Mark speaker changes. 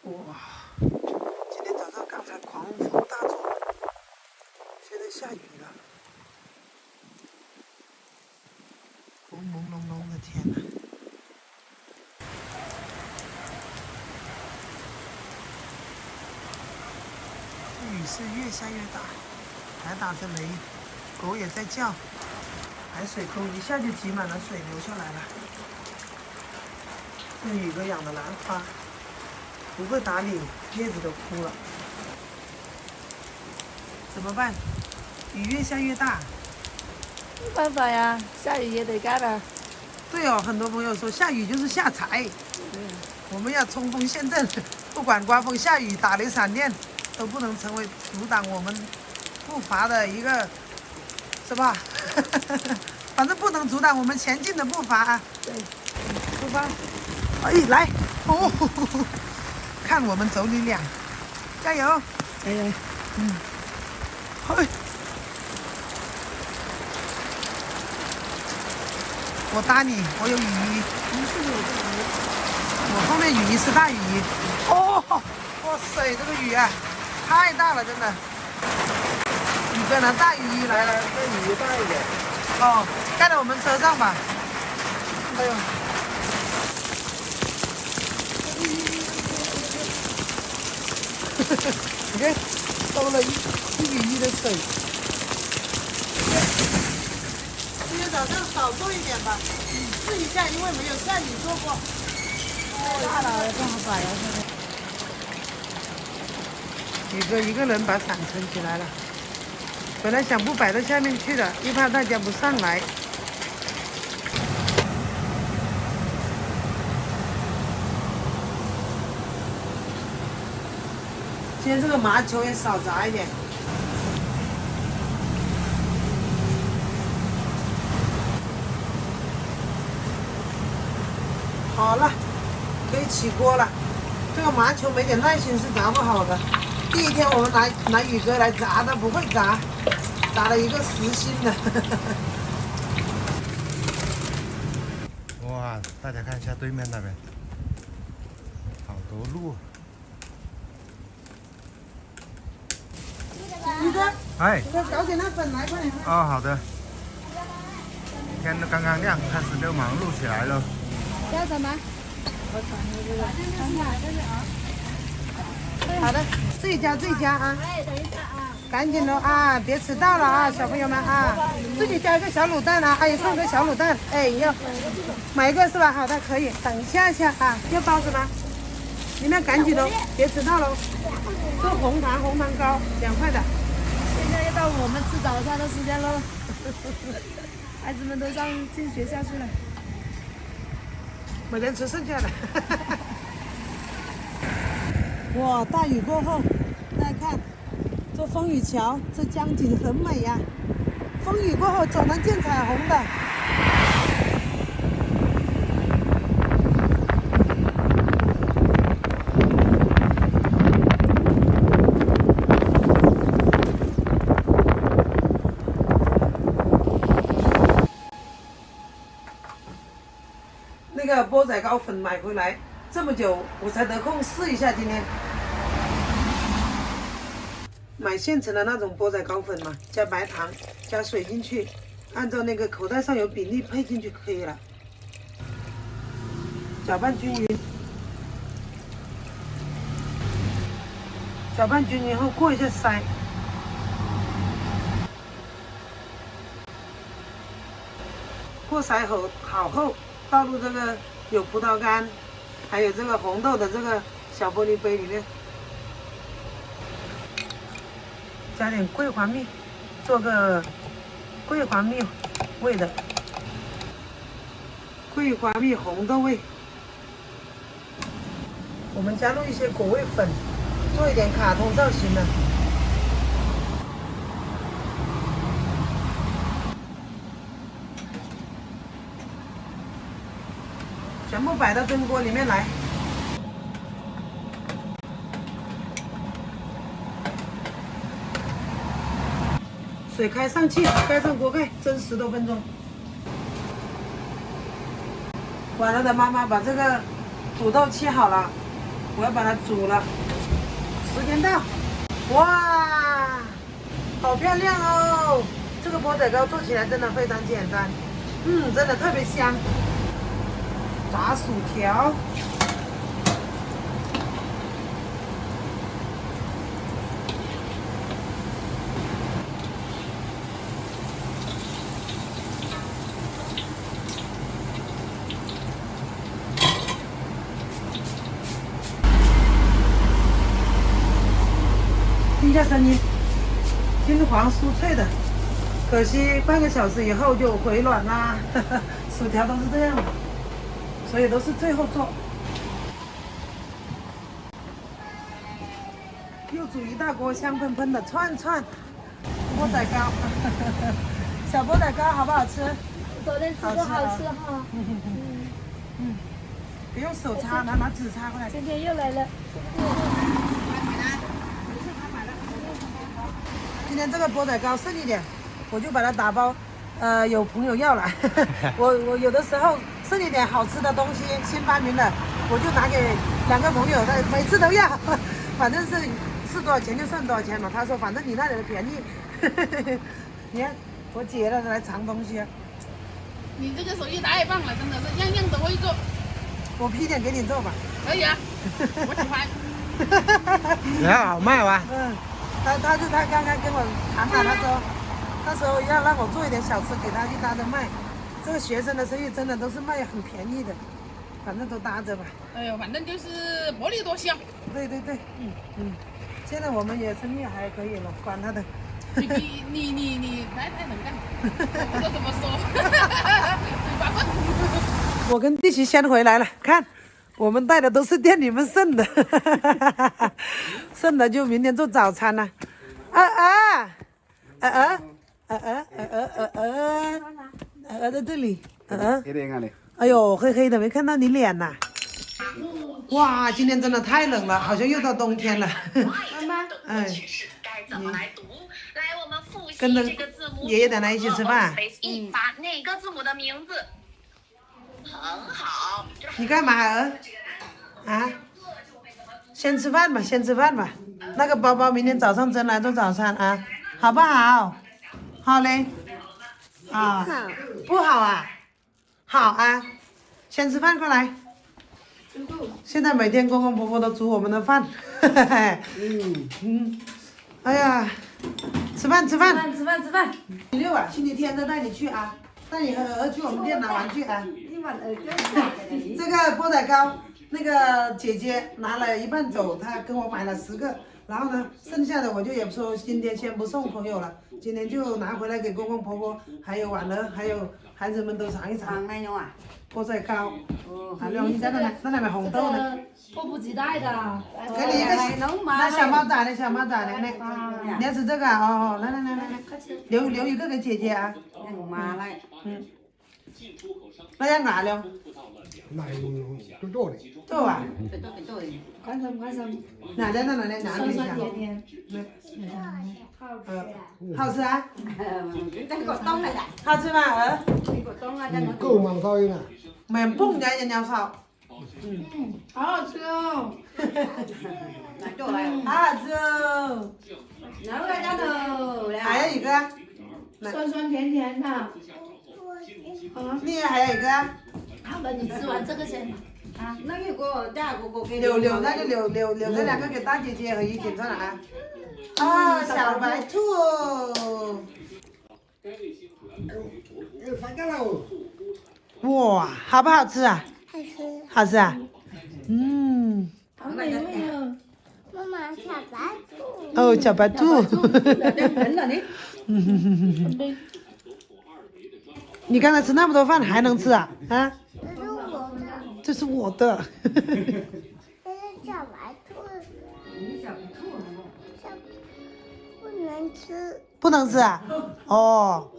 Speaker 1: 哇，今天早上刚才狂风大作，现在下雨了，朦朦胧胧的天哪！雨是越下越大，还打着雷，狗也在叫，排水沟一下就挤满了水，流下来了。这宇哥养的兰花不会打理，叶子都枯了，怎么办？雨越下越大，
Speaker 2: 没办法呀，下雨也得干啊。
Speaker 1: 对哦，很多朋友说下雨就是下财，我们要冲锋陷阵，不管刮风下雨、打雷闪电，都不能成为阻挡我们步伐的一个，是吧？反正不能阻挡我们前进的步伐啊。
Speaker 2: 对，
Speaker 1: 出发！哎，来哦，看我们妯娌俩，加油！
Speaker 2: 哎，
Speaker 1: 嘿，我搭你，我有雨衣。我后面雨衣是大雨衣。哦，哇塞，这个雨啊，太大了，真的。宇哥拿大雨衣来了，
Speaker 3: 那雨衣大一点。
Speaker 1: 哦，盖在我们车上吧。哎呦，你看，兜了一雨衣的水。今天早上少做一点吧，试一下，因为没有下雨做过。
Speaker 2: 太大了，不好摆呀，现在。
Speaker 1: 宇哥一个人把伞撑起来了，本来想不摆到下面去的，又怕大家不上来。今天这个麻球也少砸一点。好了，可以起锅了。这个麻球没点耐心是砸不好的。第一天我们拿宇哥来砸的，不会砸，砸了一个实心的。
Speaker 3: 哇，大家看一下对面那边，好多鹿。
Speaker 1: 宇哥，
Speaker 3: 哎，
Speaker 1: 宇哥搞点那粉来，快点。
Speaker 3: 哦，好的。天都刚刚亮，开始就忙碌起来了。
Speaker 2: 要什么？我尝一个，看看这个啊。
Speaker 1: 好的，自己加啊。
Speaker 2: 哎，等一下啊。
Speaker 1: 赶紧的啊，别迟到了啊，小朋友们啊，自己加一个小卤蛋啊，阿姨送个小卤蛋，哎，要买一个是吧？好的，可以，等一下啊，要包子吗？你们赶紧的，别迟到喽。这红糖糕2块的。
Speaker 2: 现在又到我们吃早餐的时间喽，孩子们都进学校去了。
Speaker 1: 没人吃剩下的。哇，大雨过后，大家看，这风雨桥，这江景很美呀。风雨过后总能见彩虹的。那个钵仔糕粉买回来这么久，我才得空试一下。今天买现成的那种钵仔糕粉嘛，加白糖，加水进去，按照那个口袋上有比例配进去可以了。搅拌均匀，搅拌均匀后过一下筛，过筛好后倒入这个有葡萄干，还有这个红豆的这个小玻璃杯里面，加点桂花蜜，做个桂花蜜味的桂花蜜红豆味。我们加入一些果味粉，做一点卡通造型的。全部摆到蒸锅里面来。水开上气，盖上锅盖，蒸10多分钟。晚上的妈妈把这个土豆切好了，我要把它煮了。时间到，哇，好漂亮哦！这个钵仔糕做起来真的非常简单，真的特别香。炸薯条。听一下声音，金黄酥脆的，可惜半个小时以后就回软啦。薯条都是这样的，所以都是最后做。又煮一大锅香喷喷的串钵仔糕，小钵仔糕好不好吃？
Speaker 2: 昨天吃的好吃哈。
Speaker 1: 不用手擦，拿纸擦过来。
Speaker 2: 今天又来了。
Speaker 1: 今天这个钵仔糕剩一点，我就把它打包。有朋友要了，我有的时候剩一点好吃的东西，新发明的，我就拿给2个朋友，他每次都要，反正是多少钱就算多少钱嘛。他说反正你那里的便宜，你看我姐那来藏东西啊。
Speaker 4: 你这个手艺太棒了，真的是样样都会做。
Speaker 1: 我批点给你做吧。
Speaker 4: 可以啊，我喜欢。
Speaker 3: 然后好卖哇。
Speaker 1: 他刚刚跟我谈了，他说那时候要让我做一点小吃给他去搭着卖。这个学生的生意真的都是卖很便宜的，反正都搭着吧。
Speaker 4: 哎呦，反正就是薄利多销。
Speaker 1: 对，现在我们也生意还可以了，管他的。
Speaker 4: 你太能干，我都这么说。你管管。
Speaker 1: 我跟弟媳先回来了，看我们带的都是店里面剩的，剩的就明天做早餐了。在这里，哎呦，黑黑的，没看到你脸呐。哇，今天真的太冷了，好像又到冬天了。
Speaker 2: 妈妈，
Speaker 1: 哎，
Speaker 5: 该怎么来读？来，我们复习
Speaker 1: 跟着
Speaker 5: 这个字母。
Speaker 1: 爷爷奶奶一起吃饭。
Speaker 5: 把哪个字母的名字？很好。
Speaker 1: 你干嘛儿？啊？先吃饭吧，先吃饭吧。那个包包明天早上蒸来做早餐啊，好不好？好嘞。啊。不好啊？好啊。先吃饭，过来。现在每天公公婆婆都煮我们的饭。哎呀，吃饭。
Speaker 2: 吃饭。
Speaker 1: 星期六啊，星期天再带你去啊，带你和儿去我们店拿玩具啊。这个钵仔糕，那个姐姐拿了一半走，她跟我买了10个，然后呢，剩下的我就也说今天先不送朋友了，今天就拿回来给公公婆婆，还有婉儿，还有孩子们都尝一尝。钵仔糕，还有你在那里面红豆呢。
Speaker 2: 迫不及待的。
Speaker 1: 给你一个那小猫仔的，你要吃这个啊？哦，来，留一个给姐姐啊。那要哪了？做啊？
Speaker 2: 快生。
Speaker 1: 哪里？
Speaker 2: 酸酸甜甜。
Speaker 1: 好吃啊？好吃吗？儿？
Speaker 6: 够蛮高音啊！
Speaker 1: 面碰人家鸟草。
Speaker 2: 好好吃哦。
Speaker 1: 好好吃哦。还有一个。
Speaker 2: 酸酸甜甜的。
Speaker 1: 你还有一个。
Speaker 2: 好了，你吃完这个先。
Speaker 1: 留那就留这2个给大姐姐和怡锦算了啊。啊，小白兔。哇，好不好吃啊？好吃啊。
Speaker 2: 好美味哦。
Speaker 7: 妈妈，小白兔。
Speaker 1: 哦，小白兔。你刚才吃那么多饭还能吃啊？啊？这是我的。
Speaker 7: 这是小白兔。不能吃。
Speaker 1: 不能吃啊？哦。